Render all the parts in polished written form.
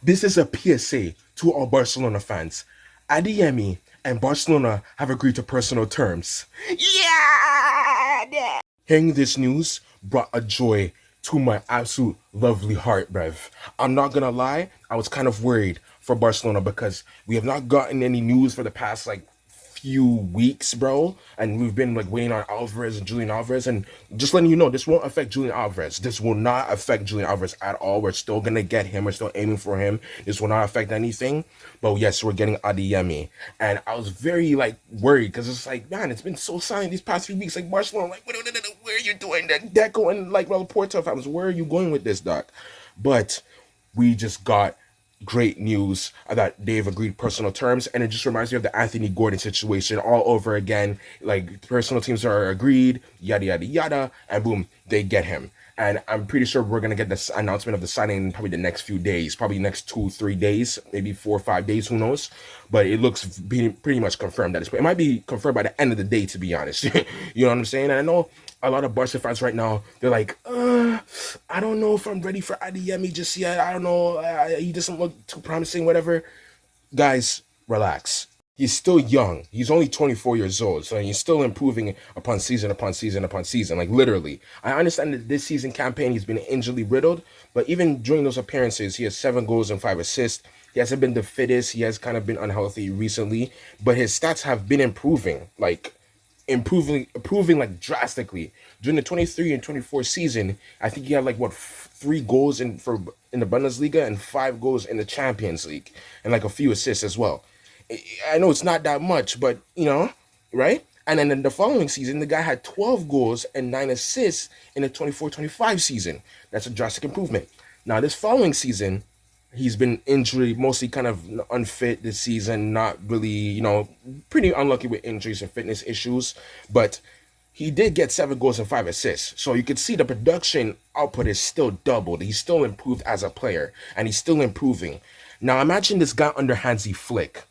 This is a PSA to all Barcelona fans. Adeyemi and Barcelona have agreed to personal terms. Yeah! Hearing this news brought a joy to my absolute lovely heart, Brev. I'm not gonna lie, I was kind of worried for Barcelona because we have not gotten any news for the past few weeks, bro. And we've been waiting on Alvarez and Julian Alvarez. And just letting you know, this won't affect Julian Alvarez. This will not affect Julian Alvarez at all. We're still gonna get him. We're still aiming for him. This will not affect anything. But yes, we're getting Adeyemi. And I was very worried because it's man, it's been so silent these past few weeks. Barcelona, where are you doing that? Deco and Laporta fans, where are you going with this, doc? But we just got great news that they've agreed personal terms, and it just reminds me of the Anthony Gordon situation all over again. Personal teams are agreed, yada yada yada, and boom, they get him. And I'm pretty sure we're gonna get this announcement of the signing in probably the next few days, probably next 2-3 days, maybe 4 or 5 days, who knows? But it looks pretty much confirmed that it might be confirmed by the end of the day, to be honest. You know what I'm saying? And I know a lot of Barca fans right now, they're like, I don't know if I'm ready for Adeyemi just yet. I don't know. He doesn't look too promising, whatever. Guys, relax. He's still young. He's only 24 years old, so he's still improving upon season upon season upon season, literally. I understand that this season campaign he's been injury riddled, but even during those appearances, he has 7 goals and 5 assists. He hasn't been the fittest. He has kind of been unhealthy recently, but his stats have been improving drastically. During the 23 and 24 season, I think he had 3 goals in the Bundesliga and 5 goals in the Champions League, and a few assists as well. I know it's not that much, but right? And then in the following season, the guy had 12 goals and 9 assists in the 24-25 season. That's a drastic improvement. Now, this following season, he's been injury, mostly kind of unfit this season, not really, pretty unlucky with injuries and fitness issues, but he did get 7 goals and 5 assists. So you can see the production output is still doubled. He's still improved as a player, and he's still improving. Now, imagine this guy under Hansi Flick.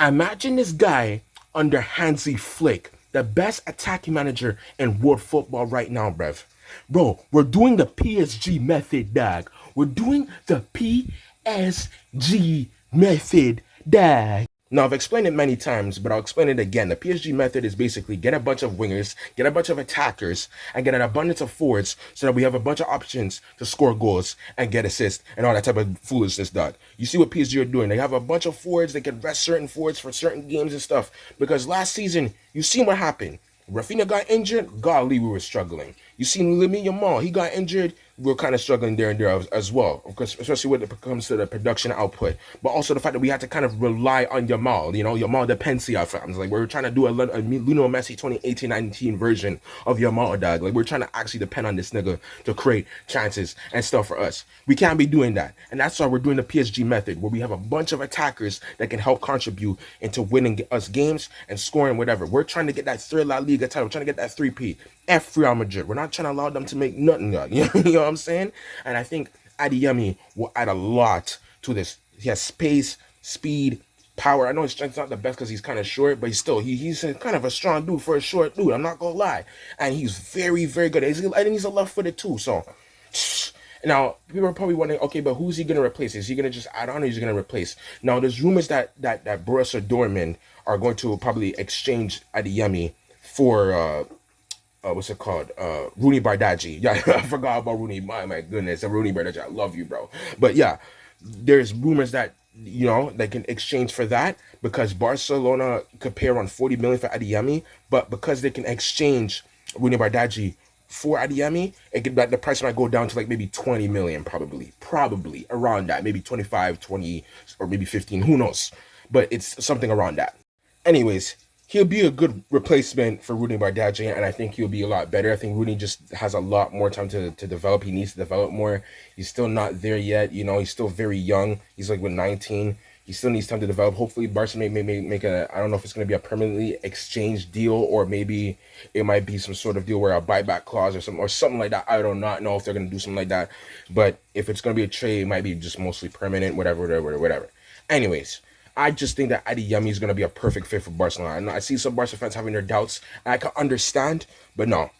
Imagine this guy under Hansi Flick, the best attacking manager in world football right now, bruv. Bro, we're doing the PSG method, dog. We're doing the PSG method, dog. Now, I've explained it many times, but I'll explain it again. The PSG method is basically get a bunch of wingers, get a bunch of attackers, and get an abundance of forwards so that we have a bunch of options to score goals and get assists and all that type of foolishness, dog. You see what PSG are doing. They have a bunch of forwards. They can rest certain forwards for certain games and stuff. Because last season, you seen what happened. Rafinha got injured, golly, we were struggling. You seen Lamine Yamal, he got injured, we were kind of struggling there and there as well, because especially when it comes to the production output, but also the fact that we had to kind of rely on Yamal, Yamal Depensia fans. We were trying to do a Lionel Messi 2018-19 version of Yamal, dog. We're trying to actually depend on this nigga to create chances and stuff for us. We can't be doing that, and that's why we're doing the PSG method, where we have a bunch of attackers that can help contribute into winning us games and scoring whatever. We're trying to get that third La Liga title. We're trying to get that 3P. F Real Madrid. We're not trying to allow them to make nothing up. You know what I'm saying? And I think Adeyemi will add a lot to this. He has space, speed, power. I know his strength's not the best because he's kind of short, but he's kind of a strong dude for a short dude. I'm not gonna lie. And he's very, very good. I think he's a left-footed too. So now people are probably wondering, okay, but who's he gonna replace? Is he gonna just add on, or is he gonna replace? Now there's rumors that Borussia Dortmund are going to probably exchange Adeyemi for what's it called? Rooney Bardghji. Yeah, I forgot about Rooney. My goodness, Rooney Bardghji. I love you, bro. But yeah, there's rumors that they can exchange for that because Barcelona could pay around 40 million for Adeyemi, but because they can exchange Rooney Bardghji for Adeyemi, the price might go down to maybe 20 million, probably around that, maybe 25, 20, or maybe 15. Who knows? But it's something around that. Anyways, he'll be a good replacement for Rooney Bardghji, and I think he'll be a lot better. I think Rooney just has a lot more time to develop. He needs to develop more. He's still not there yet. He's still very young. He's with 19. He still needs time to develop. Hopefully, Barca may make I don't know if it's going to be a permanently exchange deal, or maybe it might be some sort of deal where a buyback clause or something like that. I do not know if they're going to do something like that. But if it's going to be a trade, it might be just mostly permanent, whatever. Anyways, I just think that Adeyemi is going to be a perfect fit for Barcelona. And I see some Barca fans having their doubts, and I can understand, but no.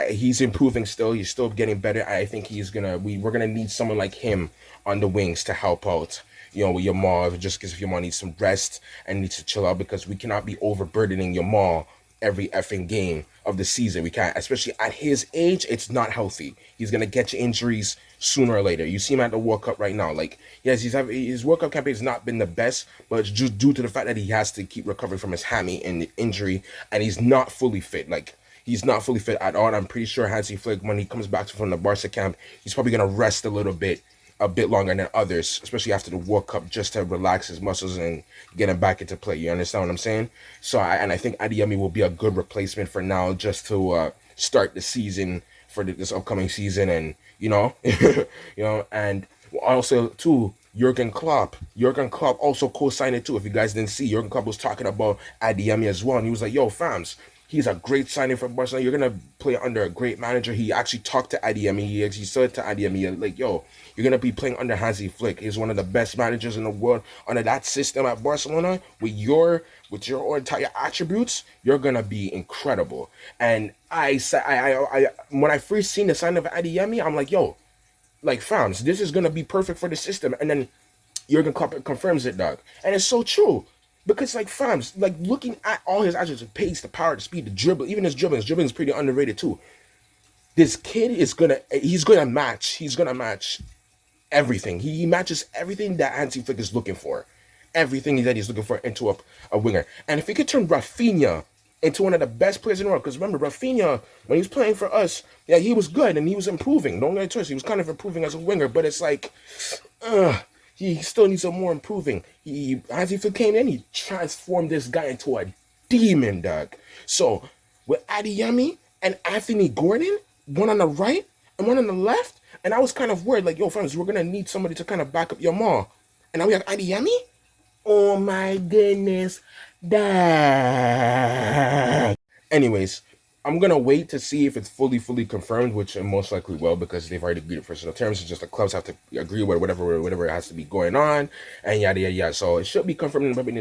He's improving still. He's still getting better. I think we're gonna need someone like him on the wings to help out. With Yamal, just because if Yamal needs some rest and needs to chill out, because we cannot be overburdening Yamal every effing game of the season. We can't, especially at his age. It's not healthy. He's gonna get you injuries sooner or later. You see him at the World Cup right now. Like, yes, his World Cup campaign has not been the best, but it's just due to the fact that he has to keep recovering from his hammy and the injury, and he's not fully fit. Like, he's not fully fit at all. And I'm pretty sure Hansi Flick, when he comes back from the Barca camp, he's probably gonna rest a bit longer than others, especially after the World Cup, just to relax his muscles and get him back into play. You understand what I'm saying? So I think Adeyemi will be a good replacement for now, just to start the season for this upcoming season, and and also too. Jurgen Klopp also co-signed it too. If you guys didn't see, Jurgen Klopp was talking about Adeyemi as well, and he was like, "Yo, fams, he's a great signing for Barcelona. You're gonna play under a great manager." He actually talked to Adeyemi. He actually said to Adeyemi, like, "Yo, you're gonna be playing under Hansi Flick. He's one of the best managers in the world. Under that system at Barcelona, with your entire attributes, you're gonna be incredible." And I said, I when I first seen the sign of Adeyemi, I'm like, "Yo, like, fams, this is gonna be perfect for the system." And then Jurgen Klopp confirms it, dog, and it's so true. Because, like, fams, like, looking at all his attributes, the pace, the power, the speed, the dribble, even his dribbling is pretty underrated too. This kid he's gonna match everything. He matches everything that Hansi Flick is looking for, everything that he's looking for into a winger. And if he could turn Rafinha into one of the best players in the world, because remember, Rafinha, when he was playing for us, yeah, he was good and he was improving. Don't get it twisted. He was kind of improving as a winger, but it's like, he still needs some more improving. As he came in, he transformed this guy into a demon, dog. So with Adeyemi and Anthony Gordon, one on the right and one on the left, and I was kind of worried, like, yo, friends, we're gonna need somebody to kind of back up your mom. And now we have Adeyemi. Oh my goodness, dad. Anyways, I'm gonna wait to see if it's fully confirmed, which it most likely will, because they've already agreed to personal terms. It's just the clubs have to agree with whatever has to be going on, and yada yada yada. So it should be confirmed in maybe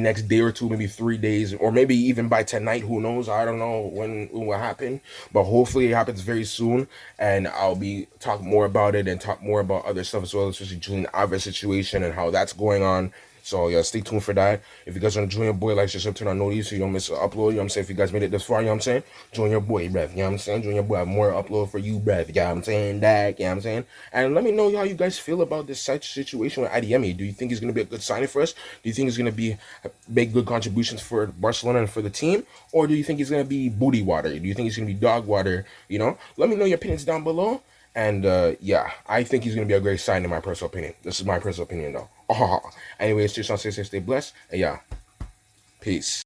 next day or two, maybe 3 days, or maybe even by tonight. Who knows? I don't know when it will happen, but hopefully it happens very soon, and I'll be talk more about it and talk more about other stuff as well, especially Julian Alvarez situation and how that's going on. So yeah, stay tuned for that. If you guys want to join your boy, like, share, turn on notifications so you don't miss an upload. You know what I'm saying? If you guys made it this far, you know what I'm saying? Join your boy, bruv. You know what I'm saying? Join your boy. I have more upload for you, bruv. You know what I'm saying? That, you know what I'm saying? And let me know how you guys feel about this such situation with Adeyemi. Do you think he's gonna be a good signing for us? Do you think he's gonna make good contributions for Barcelona and for the team? Or do you think he's gonna be booty water? Do you think he's gonna be dog water? Let me know your opinions down below. And yeah, I think he's gonna be a great sign in my personal opinion. This is my personal opinion though. Anyways, just stay safe, stay blessed, and yeah, peace.